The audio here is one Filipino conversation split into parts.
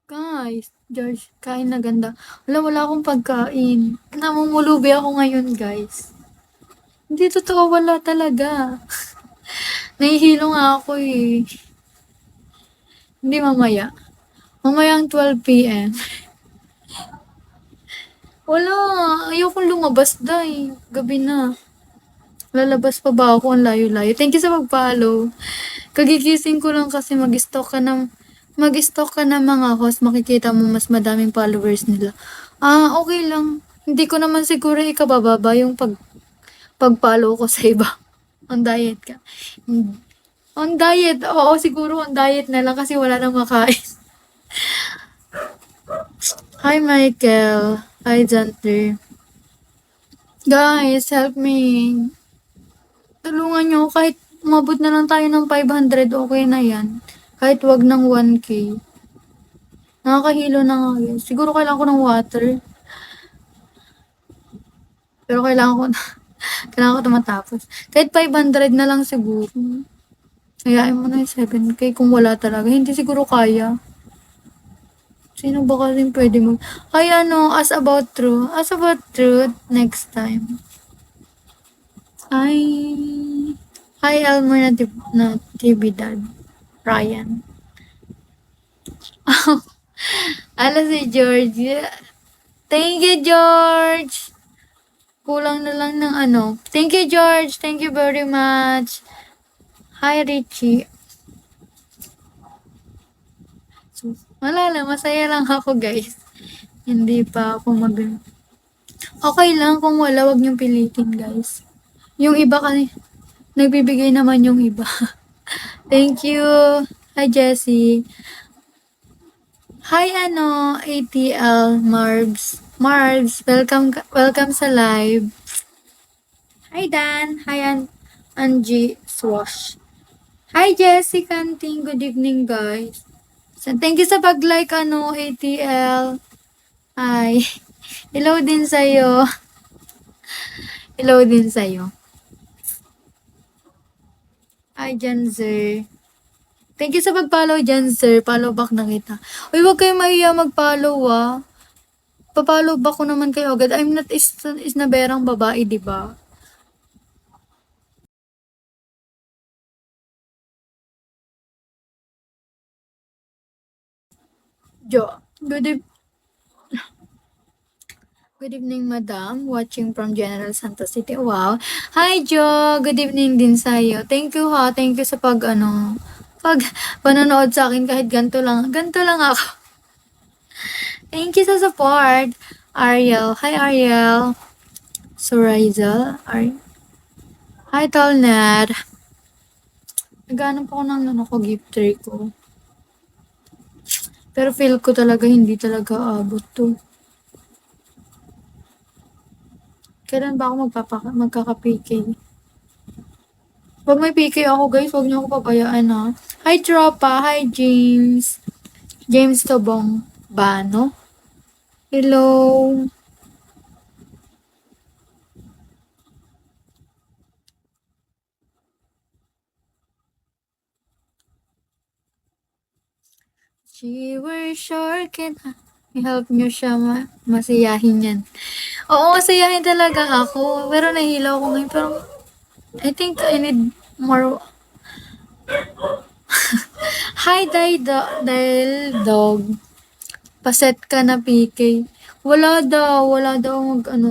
Guys, George, kain na ganda. Wala akong pagkain. Namumulubi ako ngayon, guys. Hindi totoo, wala talaga. Nahihilo nga ako eh. Hindi mamaya. Mamayang 12 p.m. Wala, ayokong lumabas dahil. Gabi na. Lalabas pa ba ako? Ang layo-layo. Thank you sa pag-follow. Kagigising ko lang kasi mag-stalk ka ng mga host. Makikita mo mas madaming followers nila. Okay lang. Hindi ko naman siguro ikabababa yung pag-follow ko sa iba. On diet ka. On diet. Oo, siguro on diet na lang kasi wala nang makain. Hi, Michael. Hi, Janter. Guys, help me. Tulungan nyo. Kahit umabot na lang tayo ng 500, okay na yan. Kahit wag ng 1K. Nakakahilo na nga yun. Siguro kailangan ko ng water. Pero kailangan ko na. Kailangan ko na matapos. Kahit 500 na lang siguro. Hayaan mo na yung 7K kung wala talaga. Hindi siguro kaya. Sino ba kasi pwede mag... Ay ano, as about truth. As about truth, next time. Ay... Hi, Elmer Natividad. Ryan. Ala si George. Thank you, George. Kulang na lang ng ano. Thank you, George. Thank you very much. Hi, Richie. So, wala lang. Masaya lang ako, guys. Hindi pa ako Okay lang kung wala. Wag niyong pilitin, guys. Yung iba kasi, nagbibigay naman yung iba. Thank you. Hi, Jessie. Hi, ATL Marbs. Marbs, welcome sa live. Hi, Dan. Hi, Angie Swash. Hi, Jessie Canting. Good evening, guys. So, thank you sa pag-like, ATL. Hi. Hello din sa'yo. Hello din sa'yo. Hi, Janzer. Thank you sa pag-follow, Janzer. Follow back na kita. Uy, huwag kayo mahiya mag-follow, ah. Pa-follow back ko naman kayo agad. I'm not is na berang babae, di ba? Jo, good evening, madam. Watching from General Santos City. Wow. Hi, Jo. Good evening din sa'yo. Thank you, ha. Thank you sa pag panonood sa akin kahit ganito lang. Ganito lang ako. Thank you sa support. Ariel. Hi, Ariel. Surizel. Hi, Tolner. Naghanap ako ng gift tray ko. Pero feel ko talaga hindi talaga abot to. Kailan ba ako magkaka-PK? Pag may PK ako, guys, huwag niyo ako pabayaan, ha. Hi, tropa. Hi, James. James Tobong Bano. Hello. She were sure can help niyo siya masiyahin yan. Oo, masayahin talaga ako. Pero nahihilo ako ngayon. Pero I think I need more. Hi, Dahil Dog. Paset ka na, PK. Wala daw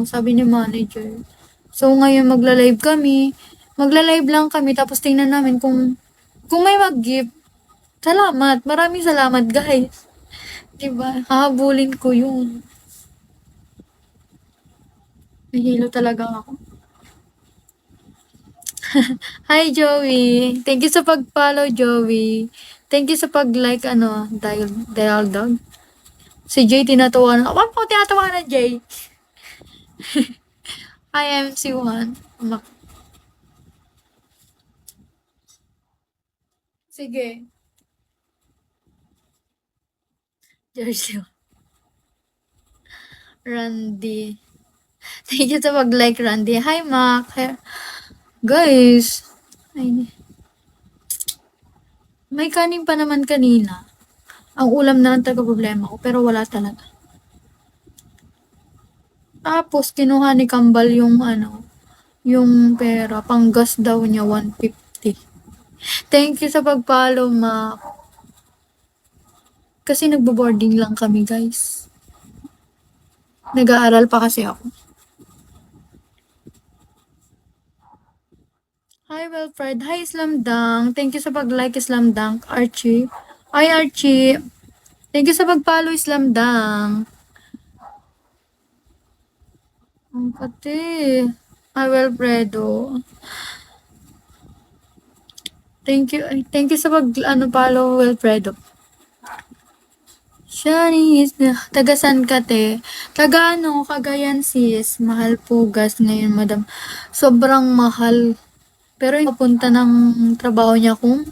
sabi ni manager. So, ngayon magla-live kami. Magla-live lang kami, tapos tingnan namin kung may mag-gift. Salamat. Maraming salamat, guys. Diba? Hahabulin ko yun. Nahilo talaga ako. Hi, Joey. Thank you sa pag-follow, Joey. Thank you sa pag-like, Dial Dog. Si Jay tinatawanan. Wag po tinatawanan, Jay. Hi, MC1. Sige. George. Randy. Thank you sa pag-like, Randy. Hi, Mac. Guys. Ay, May kanin pa naman kanina. Ang ulam na lang talaga problema ko, pero wala talaga. Tapos, kinuha ni Kambal yung yung pera, panggas daw niya 150. Thank you sa pag-follow, ma. Kasi nagbo-boarding lang kami, guys. Nag-aaral pa kasi ako. Hi, Wilfred. Hi, Islam Dang. Thank you sa pag-like, Islam Dang. Archie. Hi, Archie. Thank you sa pag-follow, Islam Dang. Ang pati. Hi, Wilfredo. Thank you sa follow, Wilfredo. Shani is taga san ka te? Taga Cagayan sis. Mahal po gas ngayon, madam. Sobrang mahal. Pero yung papunta ng trabaho niya kung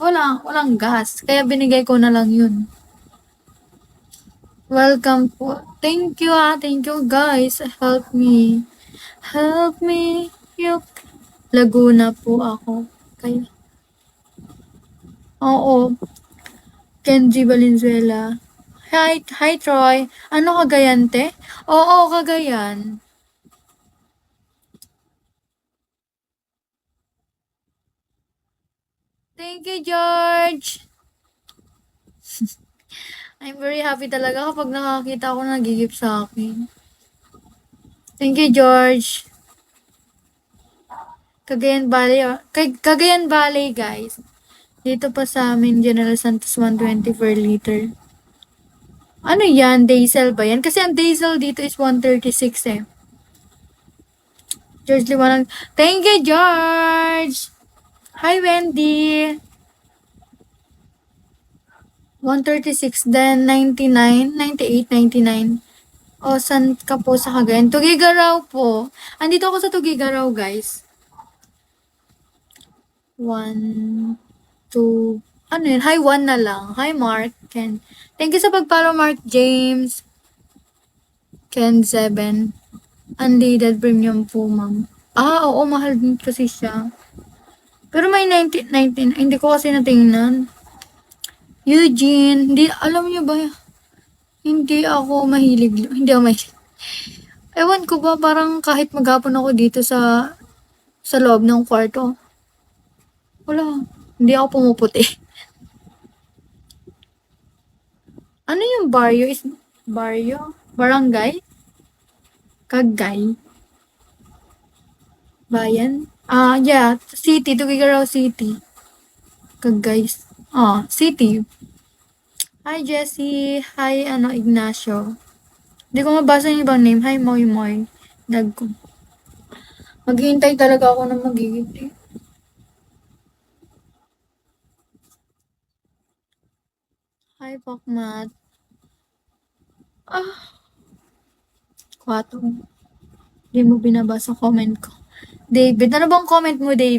walang gas. Kaya binigay ko na lang yun. Welcome po. Thank you thank you guys. Help me. Help me. Laguna po ako. Kaya. Oo. Kenji Valenzuela. Hi Troy. Ano Cagayan te? Oo, Cagayan. Thank you, George. I'm very happy talaga kapag nakakita ko na nagigip sa akin. Thank you, George. Cagayan Valley, Cagayan Valley, guys. Dito pa sa amin, General Santos 120 per liter. Ano yan? Diesel ba yan? Kasi ang diesel dito is 136 eh. George Liwanag. Thank you, George! Hi, Wendy! 136, then 99, 98, 99. O, saan ka po sa Cagayan? Tugigaraw po. Andito ako sa Tugigaraw, guys. 1, 2, ano yun? Hi, 1 na lang. Hi, Mark. Ken. Thank you sa pag-follow, Mark James. Ken 7. Unleaded premium po, ma'am. Oo, mahal din kasi siya. Pero may 19, hindi ko kasi natingnan. Eugene, hindi, alam niyo ba, hindi ako mahilig. Ewan ko ba, parang kahit maghapon ako dito sa loob ng kwarto. Wala, hindi ako pumuputi. Ano yung barrio? Barrio? Barangay? Kagay? Bayan? Yeah. City. Tugigaraw City. Kagay. City. Hi, Jessie. Hi, Ignacio. Hindi ko mabasa yung ibang name. Hi, Moy Moy. Ko. Maghihintay talaga ako na magiging. Hi, Pakmat. 4. Hindi mo binabasa comment ko. David, ano bang comment mo, David?